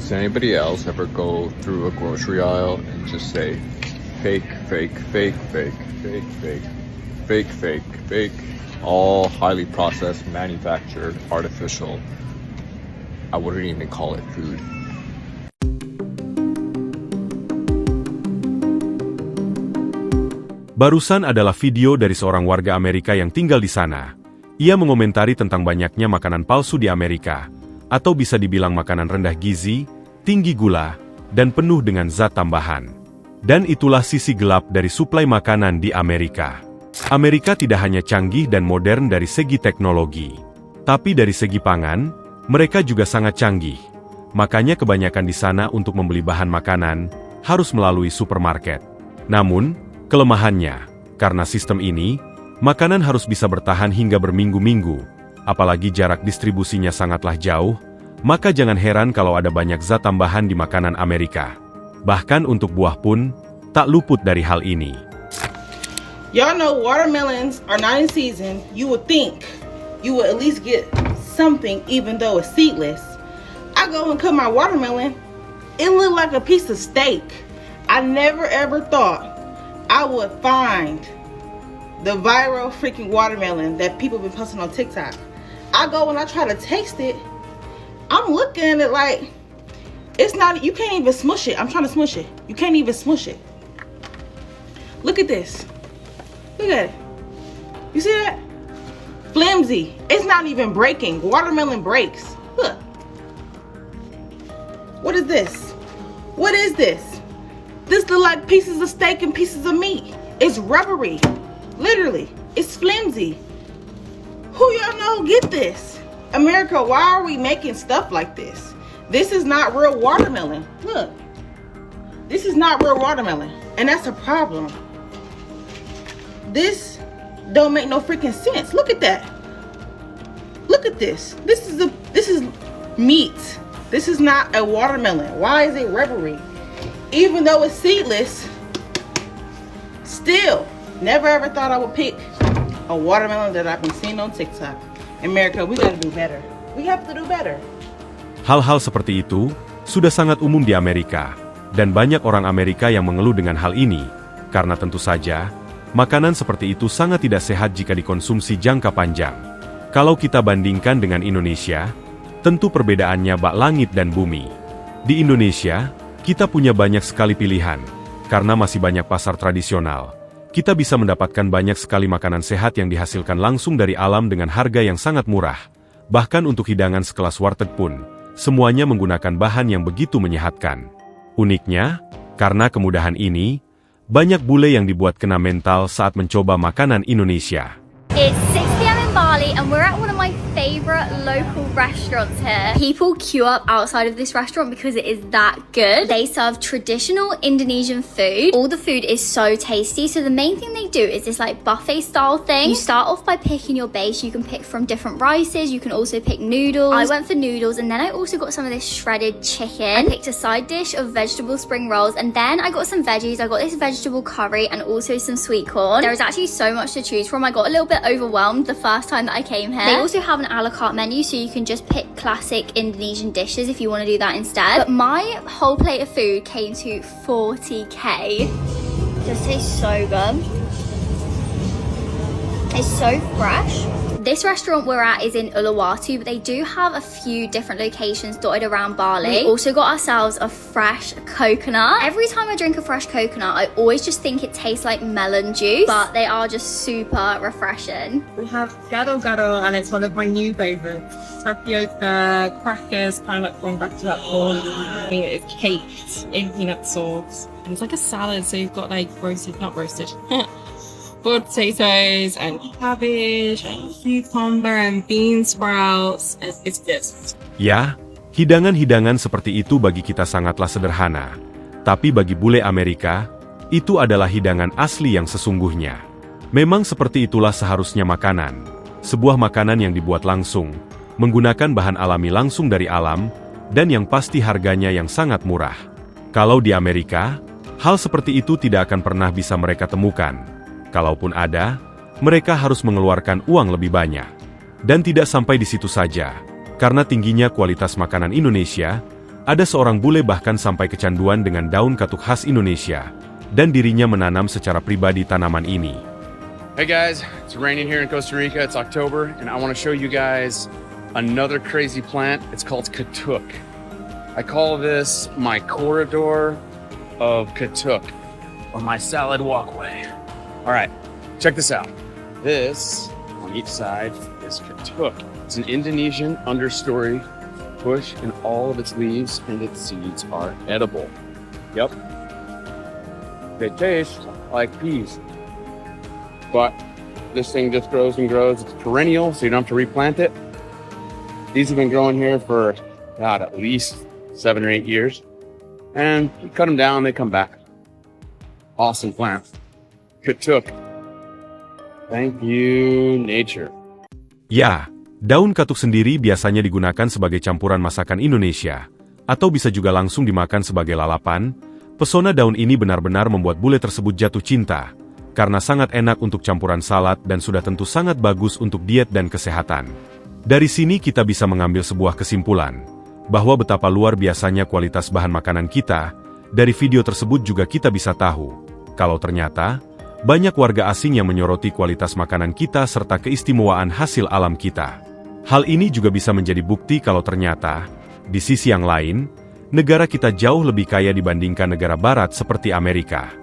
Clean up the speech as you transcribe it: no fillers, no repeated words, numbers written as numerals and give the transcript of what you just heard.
Does anybody else ever go through a grocery aisle and just say, fake, fake, fake, fake, fake, fake, fake, fake, fake, all highly processed, manufactured, artificial. I wouldn't even call it food. Barusan adalah video dari seorang warga Amerika yang tinggal di sana. Ia mengomentari tentang banyaknya makanan palsu di Amerika, atau bisa dibilang makanan rendah gizi, tinggi gula, dan penuh dengan zat tambahan. Dan itulah sisi gelap dari suplai makanan di Amerika. Amerika tidak hanya canggih dan modern dari segi teknologi, tapi dari segi pangan, mereka juga sangat canggih. Makanya kebanyakan di sana untuk membeli bahan makanan, harus melalui supermarket. Namun, kelemahannya, karena sistem ini, makanan harus bisa bertahan hingga berminggu-minggu, apalagi jarak distribusinya sangatlah jauh, maka jangan heran kalau ada banyak zat tambahan di makanan Amerika. Bahkan untuk buah pun, tak luput dari hal ini. Y'all know watermelons are not in season. You would think you would at least get something even though it's seedless. I go and cut my watermelon, it looked like a piece of steak. I never ever thought I would find the viral freaking watermelon that people have been posting on TikTok. I go and I try to taste it. I'm looking at it like, it's not, you can't even smush it. I'm trying to smush it. You can't even smush it. Look at this. Look at it. You see that? Flimsy. It's not even breaking. Watermelon breaks. Look. What is this? What is this? This look like pieces of steak and pieces of meat. It's rubbery. Literally. It's flimsy. Who y'all know get this? America, why are we making stuff like this? This is not real watermelon. Look. This is not real watermelon. And that's a problem. This don't make no freaking sense. Look at that. Look at this. This is meat. This is not a watermelon. Why is it rubbery? Even though it's seedless, still, never ever thought I would pick a watermelon that I've been seeing on TikTok. America, we gotta do better. We have to do better. Hal-hal seperti itu sudah sangat umum di Amerika, dan banyak orang Amerika yang mengeluh dengan hal ini, karena tentu saja, makanan seperti itu sangat tidak sehat jika dikonsumsi jangka panjang. Kalau kita bandingkan dengan Indonesia, tentu perbedaannya bak langit dan bumi. Di Indonesia, kita punya banyak sekali pilihan, karena masih banyak pasar tradisional. Kita bisa mendapatkan banyak sekali makanan sehat yang dihasilkan langsung dari alam dengan harga yang sangat murah. Bahkan untuk hidangan sekelas warteg pun, semuanya menggunakan bahan yang begitu menyehatkan. Uniknya, karena kemudahan ini, banyak bule yang dibuat kena mental saat mencoba makanan Indonesia. It's 6 p.m. in Bali and we're at one of my favorite local restaurants here. People queue up outside of this restaurant because it is that good. They serve traditional Indonesian food. All the food is so tasty. So the main thing they do is this like buffet style thing. You start off by picking your base. You can pick from different rices. You can also pick noodles. I went for noodles and then I also got some of this shredded chicken. I picked a side dish of vegetable spring rolls and then I got some veggies. I got this vegetable curry and also some sweet corn. There was actually so much to choose from. I got a little bit overwhelmed the first time that I came here. They also have an a la carte menu, so you can just pick classic Indonesian dishes if you want to do that instead. But my whole plate of food came to 40k. Just tastes so good. It's so fresh. This restaurant we're at is in Uluwatu, but they do have a few different locations dotted around Bali. We also got ourselves a fresh coconut. Every time I drink a fresh coconut, I always just think it tastes like melon juice, but they are just super refreshing. We have gado gado, and it's one of my new favourites. Tapioca, crackers, kind of like going back to that corn. It's caked in peanut sauce. And it's like a salad, so you've got like not roasted. Boiled potatoes and cabbage and cucumber and bean sprouts. It's good. Ya, hidangan-hidangan seperti itu bagi kita sangatlah sederhana. Tapi bagi bule Amerika, itu adalah hidangan asli yang sesungguhnya. Memang seperti itulah seharusnya makanan. Sebuah makanan yang dibuat langsung, menggunakan bahan alami langsung dari alam, dan yang pasti harganya yang sangat murah. Kalau di Amerika, hal seperti itu tidak akan pernah bisa mereka temukan. Kalaupun ada, mereka harus mengeluarkan uang lebih banyak. Dan tidak sampai di situ saja. Karena tingginya kualitas makanan Indonesia, Ada seorang bule bahkan sampai kecanduan dengan daun katuk khas Indonesia, dan dirinya menanam secara pribadi tanaman ini. Hey guys, it's raining here in Costa Rica. It's October, and I want to show you guys another crazy plant. It's called katuk. I call this my corridor of katuk, or my salad walkway. All right, check this out. This, on each side, is katuk. It's an Indonesian understory bush, and all of its leaves and its seeds are edible. Yep. They taste like peas. But this thing just grows and grows. It's perennial, so you don't have to replant it. These have been growing here for, God, at least 7 or 8 years. And you cut them down, they come back. Awesome plant. Katuk. Thank you, nature. Ya, daun katuk sendiri biasanya digunakan sebagai campuran masakan Indonesia, atau bisa juga langsung dimakan sebagai lalapan. Pesona daun ini benar-benar membuat bule tersebut jatuh cinta, karena sangat enak untuk campuran salad dan sudah tentu sangat bagus untuk diet dan kesehatan. Dari sini kita bisa mengambil sebuah kesimpulan, bahwa betapa luar biasanya kualitas bahan makanan kita. Dari video tersebut juga kita bisa tahu, kalau ternyata, banyak warga asing yang menyoroti kualitas makanan kita serta keistimewaan hasil alam kita. Hal ini juga bisa menjadi bukti kalau ternyata, di sisi yang lain, negara kita jauh lebih kaya dibandingkan negara barat seperti Amerika.